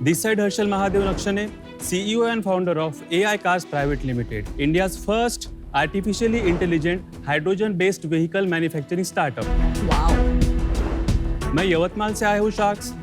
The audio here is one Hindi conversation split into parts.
This side Harshal Mahadev Nakshane, CEO and founder of AI Cars Private Limited, India's first artificially intelligent hydrogen-based vehicle manufacturing startup. Wow. मैं यवतमाल से आया हूँ शार्क्स।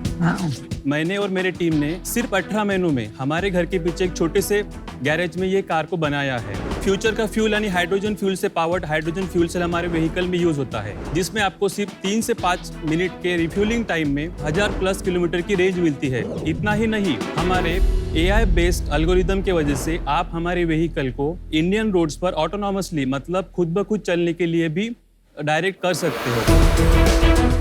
मैंने और मेरे टीम ने सिर्फ 18 महीनों में हमारे घर के पीछे एक छोटे से गैरेज में ये कार को बनाया है। फ्यूचर का फ्यूल यानी हाइड्रोजन फ्यूल से पावर्ड हाइड्रोजन फ्यूल सेल हमारे व्हीकल में यूज होता है, जिसमें आपको सिर्फ 3 से 5 मिनट के रिफ्यूलिंग टाइम में 1000+ किलोमीटर की रेंज मिलती है। इतना ही नहीं, हमारे AI बेस्ड एल्गोरिदम के वजह से आप हमारे व्हीकल को इंडियन रोड्स पर ऑटोनॉमसली मतलब खुद ब खुद चलने के लिए भी डायरेक्ट कर सकते हो।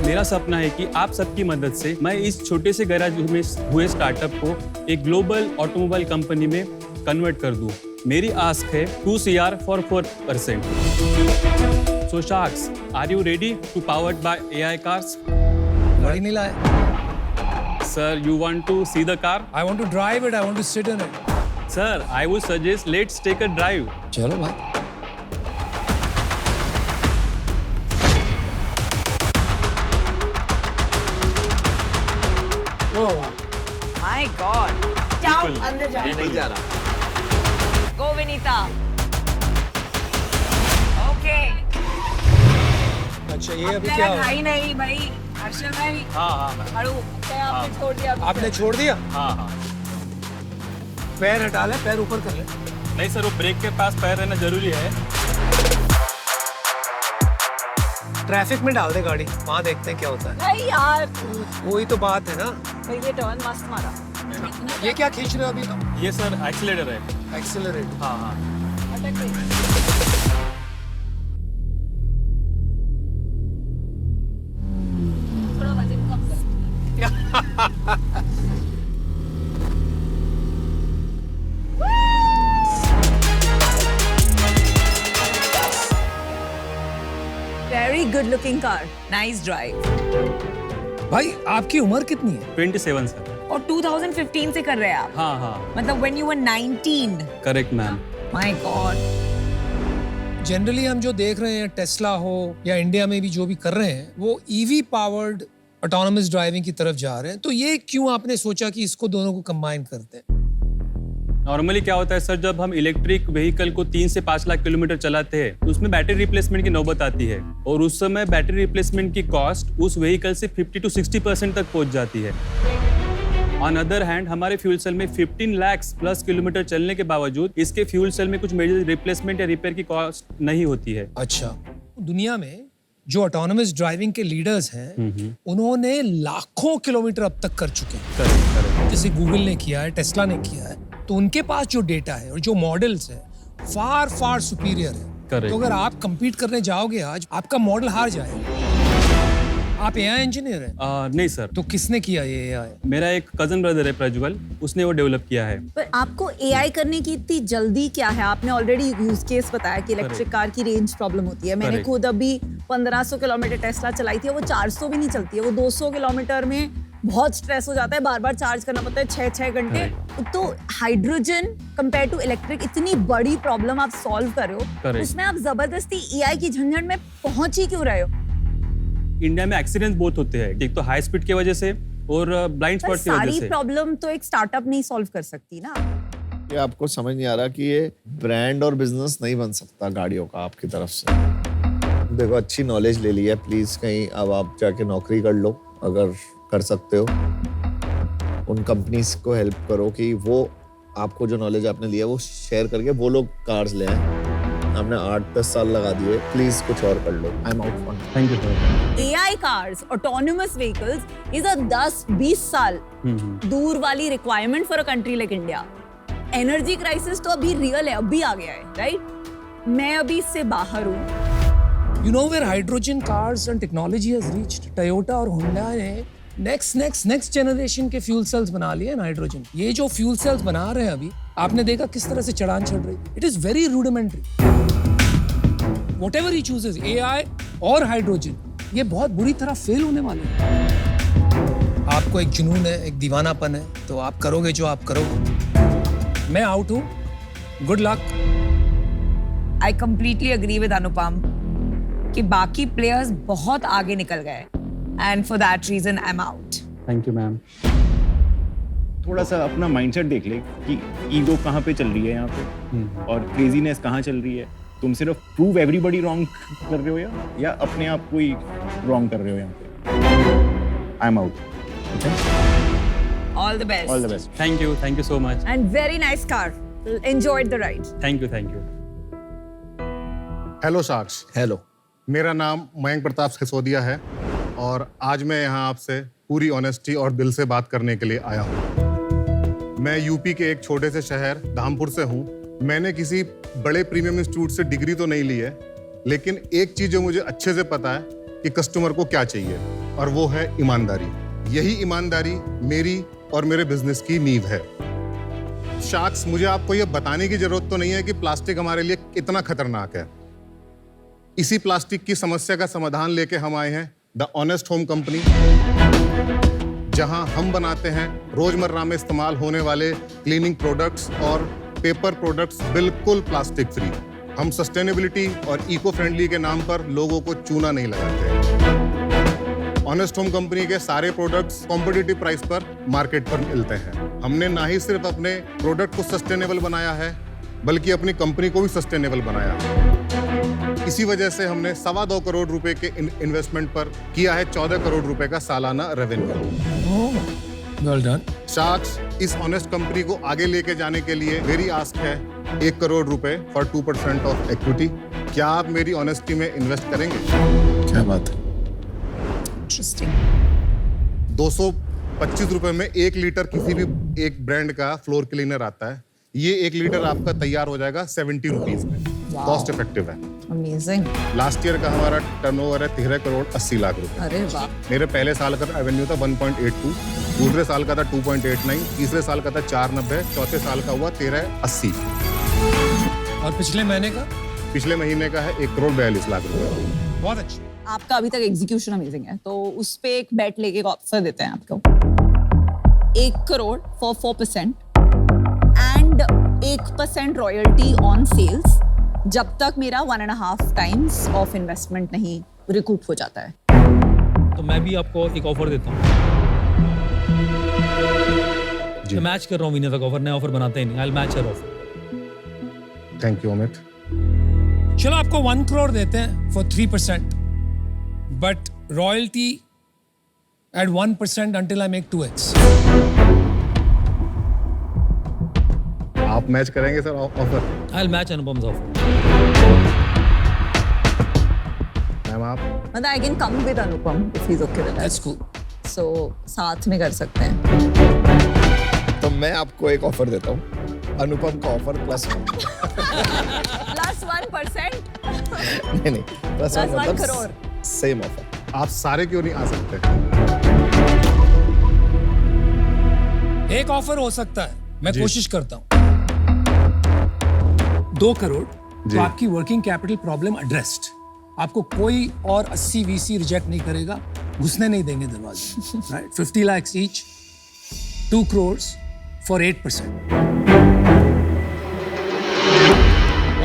मेरा सपना है कि आप सबकी मदद से मैं इस छोटे से गैराज में हुए स्टार्टअप को एक ग्लोबल ऑटोमोबाइल कंपनी में कन्वर्ट कर दूं। मेरी आस्क है 2 CR for 4%। So Sharks, are you ready to powered by AI cars? गाड़ी नहीं लाए। Sir, you want to see the car? I want to drive it. I want to sit in it. Sir, I would suggest let's take a drive. चलो भाई। My God. जाओ अंदर जाओ। नहीं जा रहा। गो विनीता। ओके। अच्छा ये अभी क्या हुआ? भाई नहीं भाई, हर्षल भाई। हाँ। अड़ू, क्या आपने छोड़ दिया? आपने छोड़ दिया? हाँ। पैर हटा ले, पैर ऊपर कर ले। नहीं सर, वो ब्रेक के पास पैर रहना जरूरी है। ट्रैफिक में डाल दे गाड़ी, वहाँ देखते हैं क्या होता है। नहीं यार, वही तो बात है ना। भाई ये टर्न मस्त मारा। ये क्या खींच रहे हो अभी तुम? ये सर एक्सीलरेटर है। एक्सेलरेट। हाँ। अटक गई। थोड़ा वजन कम कर। Very good looking car. Nice drive. भाई आपकी उम्र कितनी है? 27 सर। और 2015 से कर रहे हैं आप? हाँ। मतलब when you were 19. Correct ma'am. My God. Generally हम जो देख रहे हैं टेस्ला हो या इंडिया में भी जो भी कर रहे हैं वो EV पावर्ड ऑटोनोमस ड्राइविंग की तरफ जा रहे हैं। तो ये क्यों आपने सोचा कि इसको दोनों को कंबाइन करते हैं? नॉर्मली क्या होता है सर, जब हम इलेक्ट्रिक व्हीकल को 3 से 5 लाख किलोमीटर चलाते हैं तो उसमें बैटरी रिप्लेसमेंट की नौबत आती है और उस समय बैटरी रिप्लेसमेंट की कॉस्ट उस व्हीकल से 50 to 60% तक पहुंच जाती है। ऑन अदर हैंड हमारे फ्यूल सेल में 15 लाख+ किलोमीटर चलने के बावजूद इसके फ्यूल सेल में कुछ मेजर रिप्लेसमेंट या रिपेयर की कॉस्ट नहीं होती है। अच्छा, दुनिया में जो ऑटोनोमस ड्राइविंग के लीडर्स हैं उन्होंने लाखों किलोमीटर अब तक कर चुके हैं। करेक्ट। जैसे गूगल ने किया है, टेस्ला ने किया है, तो उनके पास जो डेटा है और जो मॉडल्स है फार सुपीरियर है। Correct. तो अगर आप compete करने जाओगे आज, आपका मॉडल हार जाएगा। आप AI इंजीनियर हैं? नहीं सर, तो किसने किया ये AI? मेरा एक कजन ब्रदर है प्रज्वल, उसने वो डेवलप किया है। पर आपको AI करने की इतनी जल्दी क्या है? आपने ऑलरेडी यूज केस बताया कि इलेक्ट्रिक कार की रेंज प्रॉब्लम होती है। मैंने Correct. खुद अभी 1500 किलोमीटर टेस्ला चलाई थी, वो 400 भी नहीं चलती है। वो 200 किलोमीटर में बहुत स्ट्रेस हो जाता है, बार बार चार्ज करना पड़ता है 6-6 घंटे। तो हाइड्रोजन कंपेयर टू इलेक्ट्रिक इतनी बड़ी प्रॉब्लम आप सॉल्व कर रहे हो, Correct. उसमें आप जबरदस्ती AI की झंझट में पहुंच ही क्यों रहे हो? इंडिया में एक्सीडेंट बहुत होते हैं, एक तो हाई स्पीड की वजह से और ब्लाइंड पर स्पॉट की वजह सारी से। प्रॉब्लम तो एक स्टार्टअप नहीं सॉल्व कर सकती ना। ये आपको समझ नहीं आ रहा कि ये ब्रांड और बिजनेस नहीं बन सकता गाड़ियों का आपकी तरफ से। देखो, अच्छी नॉलेज ले ली है, प्लीज कहीं अब आप जाके नौकरी कर लो अगर कर सकते हो। उन कंपनीज को हेल्प करो कि वो आपको जो नॉलेज आपने लिया वो शेयर करके वो लोग कार्स ले आए। हमने 8-10 साल लगा दिए, प्लीज कुछ और कर लो। I am out for. Thank you sir. AI cars, autonomous vehicles is a 10-20 साल दूर वाली requirement for a country like India. Energy crisis तो अभी रियल है, अभी आ गया है, राइट? मैं अभी इससे बाहर हूँ। You know where hydrogen cars and technology has reached? Toyota और Honda ने नेक्स्ट जनरेशन के फ्यूल सेल्स बना लिए नाइट्रोजन। ये जो फ्यूल सेल्स बना रहे हैं अभी, आपने देखा किस तरह से चढ़ान चढ़ रही। It is very rudimentary. Whatever he chooses, AI और हाइड्रोजन, ये बहुत बुरी तरह फेल होने वाले हैं। आपको एक जुनून है, एक दीवानापन है, तो आप करोगे जो आप करोगे। मैं आउट हूँ, good luck. I completely agree with अनुपम कि बाकी प्लेयर्स बहुत आगे निकल गए and for that reason I'm out. Thank you ma'am. थोड़ा सा अपना माइंडसेट देख ले कि ईगो कहाँ पे चल रही है यहाँ पे और क्रेजीनेस कहाँ चल रही है। तुम सिर्फ प्रूव एवरीबॉडी रॉन्ग कर रहे हो या अपने आप को ही रॉन्ग कर रहे हो यहाँ पे। आई am out. All the best. All the best. Thank you so much. And very nice car. Enjoyed the ride. Thank you. Hello साक्ष, हेलो। मेरा नाम मयंक प्रताप सिसोदिया है और आज मैं यहाँ आपसे पूरी ऑनेस्टी और दिल से बात करने के लिए आया हूँ। मैं यूपी के एक छोटे से शहर धामपुर से हूँ। मैंने किसी बड़े प्रीमियम इंस्टीट्यूट से डिग्री तो नहीं ली है, लेकिन एक चीज जो मुझे अच्छे से पता है कि कस्टमर को क्या चाहिए, और वो है ईमानदारी। यही ईमानदारी मेरी और मेरे बिजनेस की नींव है। शाक्स, मुझे आपको यह बताने की जरूरत तो नहीं है कि प्लास्टिक हमारे लिए कितना खतरनाक है। इसी प्लास्टिक की समस्या का समाधान लेके हम आए हैं द ऑनेस्ट होम कंपनी, जहां हम बनाते हैं रोजमर्रा में इस्तेमाल होने वाले क्लीनिंग प्रोडक्ट्स और पेपर प्रोडक्ट्स बिल्कुल प्लास्टिक फ्री। हम सस्टेनेबिलिटी और इको फ्रेंडली के नाम पर लोगों को चूना नहीं लगाते। ऑनेस्ट होम कंपनी के सारे प्रोडक्ट्स कॉम्पिटिटिव प्राइस पर मार्केट पर मिलते हैं। हमने ना ही सिर्फ अपने प्रोडक्ट को सस्टेनेबल बनाया है, बल्कि अपनी कंपनी को भी सस्टेनेबल बनाया है। इसी वजह से हमने 2.25 करोड़ रुपए के इन्वेस्टमेंट पर किया है 14 करोड़ रुपए का सालाना रेवेन्यू। Well done. शाक्स, इस ऑनेस्ट कंपनी को आगे लेके जाने के लिए मेरी आस्क है 1 करोड़ रुपए फॉर 2% ऑफ इक्विटी। क्या आप मेरी ऑनेस्टी में इन्वेस्ट करेंगे? क्या बात है। Interesting. 225 रुपए में 1 लीटर किसी भी एक ब्रांड का फ्लोर क्लीनर आता है। ये 1 लीटर आपका तैयार हो जाएगा 70 रुपीज में। कॉस्ट इफेक्टिव है। Amazing. लास्ट ईयर का हमारा टर्नओवर है 13 करोड़ 80 लाख रुपए। अरे वाह। मेरे पहले साल का रेवेन्यू था 1.82, दूसरे साल का था 2.89, तीसरे साल का था 490, चौथे साल का हुआ 1380। और पिछले महीने का? पिछले महीने का है 1 करोड़ 42 लाख रुपए। बहुत अच्छा। आपका अभी तक एग्जीक्यूशन अमेजिंग है, तो उस पे एक बेट लेके ऑफर देते हैं आपको। 1 crore for 4% and 1% royalty on sales जब तक मेरा 1.5 टाइम्स ऑफ इन्वेस्टमेंट नहीं रिकूप हो जाता है। तो मैं भी आपको एक ऑफर देता हूँ। मैं मैच कर रहा हूँ विनय का ऑफर, नया ऑफर बनाते ही नहीं। I will match your offer. Thank you Amit. चलो आपको 1 करोड़ देते हैं for 3%, but royalty at 1% until I make 2x. आप मैच करेंगे sir offer? I will match Anupam's offer. Ma'am आप? मतलब I can come with Anupam if he is okay with That's cool. So साथ में कर सकते हैं। तो मैं आपको एक ऑफर देता हूँ, अनुपम का ऑफर प्लस प्लस 1%। नहीं plus Plus 1 crore. Same offer. आप सारे क्यों नहीं आ सकते? एक ऑफर हो सकता है, मैं कोशिश करता हूँ। 2 करोड़ तो आपकी वर्किंग कैपिटल प्रॉब्लम एड्रेस्ड। आपको कोई और 80 VC रिजेक्ट नहीं करेगा, घुसने नहीं देंगे दरवाजे। Right, 50 lakhs each, 2 crores for 8%।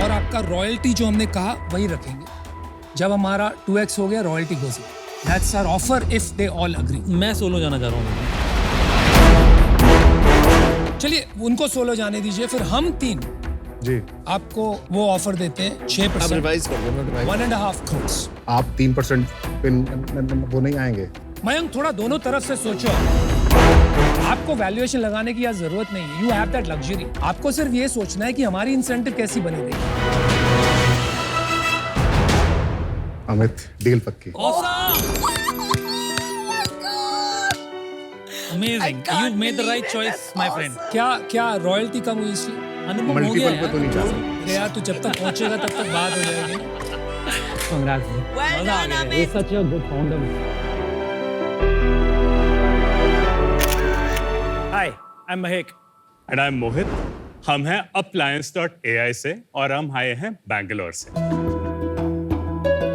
और आपका रॉयल्टी जो हमने कहा वही रखेंगे। जब हमारा 2x हो गया, royalty goes up. That's our offer if they all agree. मैं सोलो जाना चाह रहा हूँ। चलिए उनको सोलो जाने दीजिए, फिर हम 3 जी। आपको वो ऑफर देते हैं आप 6%, रिवाइज कर लो, 1.5 crores। आप 3% पे वो नहीं आएंगे? मयंक, थोड़ा दोनों तरफ से सोचो। आपको वैल्यूएशन लगाने की यार जरूरत नहीं है। You have that luxury. आपको सिर्फ ये सोचना है कि हमारी इंसेंटिव कैसी बनी रहेगी। अमित, डील पक्की। Amazing. You made the right choice, my friend. क्या रॉयल्टी कम हुई इसलिए? अनुपम हो गया मल्टीपल पे तो नहीं जा सकते। अरे यार, तू जब तक पहुंचेगा तब तक बात हो जाएगी। Congrats. Well मजा आ done, गया। Amit. He's such a good founder. Hi, I'm Mahek. And I'm Mohit. हम हैं appliance.ai से और हम आए हैं बैंगलोर से।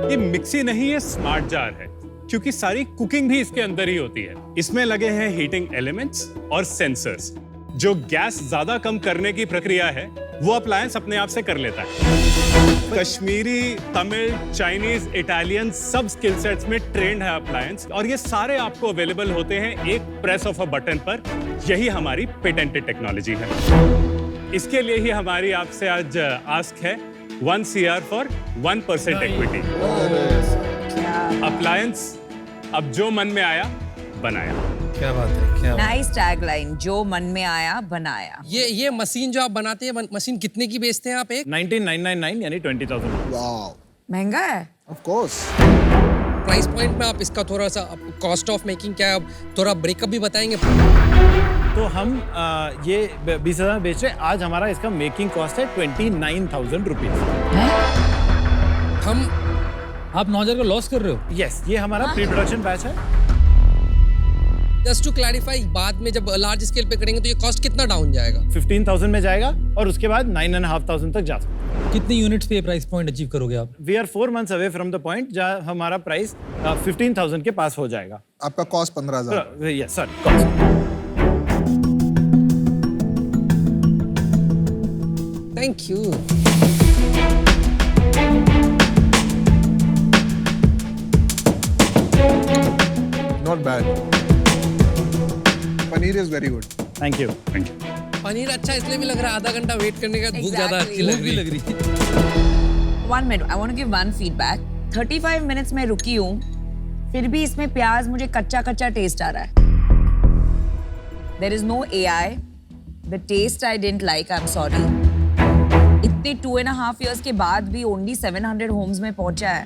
ये मिक्सी नहीं है, स्मार्ट जार है, क्योंकि सारी कुकिंग भी इसके अंदर ही होती है। इसमें लगे हैं हीटिंग एलिमेंट्स और सेंसर्स, जो गैस ज्यादा कम करने की प्रक्रिया है वो अप्लायंस अपने आप से कर लेता है। कश्मीरी, तमिल, चाइनीज, इटालियन सब स्किल सेट्स में ट्रेंड है अप्लायंस, और ये सारे आपको अवेलेबल होते हैं एक प्रेस ऑफ अ बटन पर। यही हमारी पेटेंटेड टेक्नोलॉजी है। इसके लिए ही हमारी आपसे आज आस्क है 1 CR फॉर 1% इक्विटी। अप्लायंस, अब जो मन में आया बनाया। क्या बात है, क्या नाइस टैगलाइन, जो मन में आया बनाया। ये मशीन जो आप बनाते हैं, मशीन कितने की बेचते हैं आप एक? 19,999 यानी 20,000। वाओ, महंगा है। Of course. प्राइस पॉइंट में आप इसका थोड़ा सा कॉस्ट ऑफ मेकिंग क्या है, आप थोड़ा ब्रेकअप भी बताएंगे? तो हम ये 20,000 में बेच रहे हैं। आज हमारा इसका मेकिंग कॉस्ट है 29,000 रुपीज। हम आप 9,000 का लॉस कर रहे हो? यस, ये हमारा प्री प्रोडक्शन बैच है। जस्ट टू क्लैरिफाई, बाद में जब लार्ज स्केल पे करेंगे तो ये कॉस्ट कितना डाउन जाएगा? 15,000 में जाएगा और उसके बाद 9,500 तक जा सकते हैं। कितने यूनिट्स पे प्राइस पॉइंट अचीव करोगे आप? We are 4 months away from the point जहाँ हमारा प्राइस 15,000 के पास हो जाएगा। आपका cost 15,000। Yes sir, cost. Thank you. Not bad. Paneer is very good. Thank you. Paneer अच्छा इसलिए भी लग रहा है, आधा घंटा वेट करने का भूख ज्यादा अच्छी Exactly. लग रही है। 1 minute, I want to give one feedback. 35 minutes में रुकी हूँ, फिर भी इसमें प्याज मुझे कच्चा कच्चा टेस्ट आ रहा है। There is no AI. The taste I didn't like. I'm sorry. इतने 2.5 years के बाद भी only 700 homes में पहुंचा है,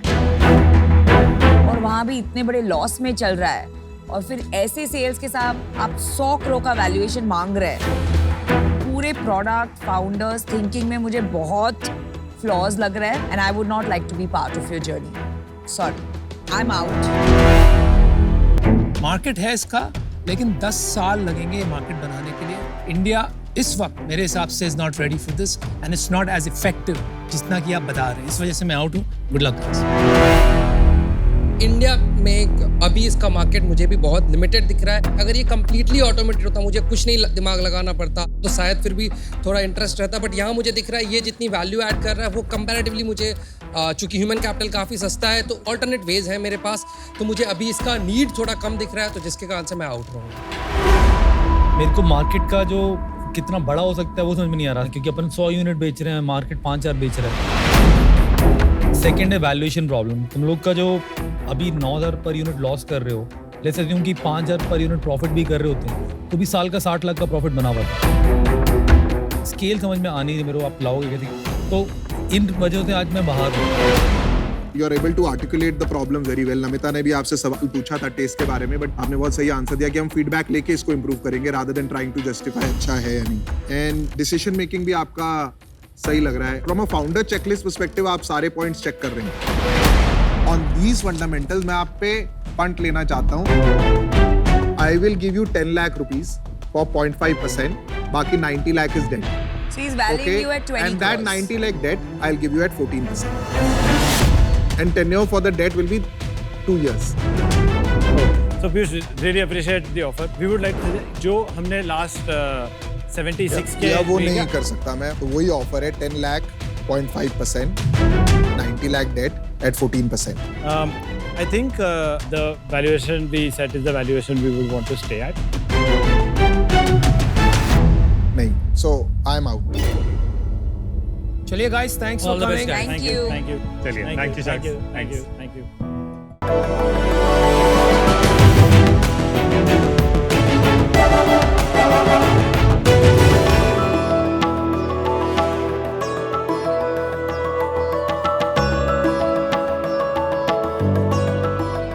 और वहाँ भी इतने बड़े लॉस में चल रहा है, और फिर ऐसे सेल्स के साथ आप 100 करोड़ का वैल्यूएशन मांग रहे हैं। पूरे प्रोडक्ट फाउंडर्स थिंकिंग में मुझे बहुत फ्लॉज लग रहा है, and I would not like to be part of your journey. Sorry, I am out. Market है इसका, लेकिन 10 साल लगेंगे ये मार्केट बनाने के लिए। इंडिया इस वक्त मेरे हिसाब से is not ready for this, and it's not as effective जितना कि आप बता रहे हैं। इस वजह से मैं आउट हूँ। Good luck guys. इंडिया में अभी इसका मार्केट मुझे भी बहुत लिमिटेड दिख रहा है। अगर ये कंप्लीटली ऑटोमेटेड होता, मुझे कुछ नहीं दिमाग लगाना पड़ता, तो शायद फिर भी थोड़ा इंटरेस्ट रहता। बट यहाँ मुझे दिख रहा है ये जितनी वैल्यू ऐड कर रहा है वो कंपैरेटिवली मुझे, चूंकि ह्यूमन कैपिटल काफ़ी सस्ता है, तो ऑल्टरनेट वेज है मेरे पास, तो मुझे अभी इसका नीड थोड़ा कम दिख रहा है, तो जिसके कारण से मैं आउट रहूँगा। मेरे को मार्केट का जो कितना बड़ा हो सकता है वो समझ में नहीं आ रहा, क्योंकि अपन 100 यूनिट बेच रहे हैं, मार्केट 5-4 बेच रहा है। सेकेंड है वैल्यूएशन प्रॉब्लम। तुम लोग का जो अभी 9,000 पर यूनिट लॉस कर रहे हो, लेट्स अज्यूम कि 5,000 पर यूनिट प्रॉफिट भी कर रहे होते हैं, तो भी साल का 60 लाख का प्रॉफिट बना हुआ था। स्केल समझ में आनी है मेरे को, आप लाओगे कैसे? तो इन वजह से आज मैं बाहर हूँ। You are able to articulate the problem very well. Namita ने भी आपसे सवाल पूछा था टेस्ट के बारे में, बट आपने बहुत सही आंसर दिया कि हम फीडबैक लेके इसको इम्प्रूव करेंगे rather than trying to justify अच्छा है या नहीं। एंड डिसीजन मेकिंग भी आपका सही लग रहा है। From a founder checklist perspective आप सारे पॉइंट्स चेक कर रहे हैं। ऑन दीज फंडामेंटल्स मैं आप पे पंट लेना चाहता हूँ। I will give you 10 lakh rupees for 0.5%, बाकी 90 lakh is debt. So he's valuing you at 20 And that crores. 90 lakh debt, I'll give you at 14%. And tenure for the debt will be 2 years. So Piyush, really appreciate the offer. We would like to, जो हमने last 76 के या वो में नहीं क्या- कर सकता मैं, तो वही ऑफर है 10 lakh 0.5%, 90 lakh debt at 14%. I think the valuation we set is the valuation we would want to stay at. नहीं, so I'm out. चलिए guys, thanks for All the best, coming. guys. Thank you. Thank you. चलिए, Thank thank you, you. Shakir. Thank you. Thank you.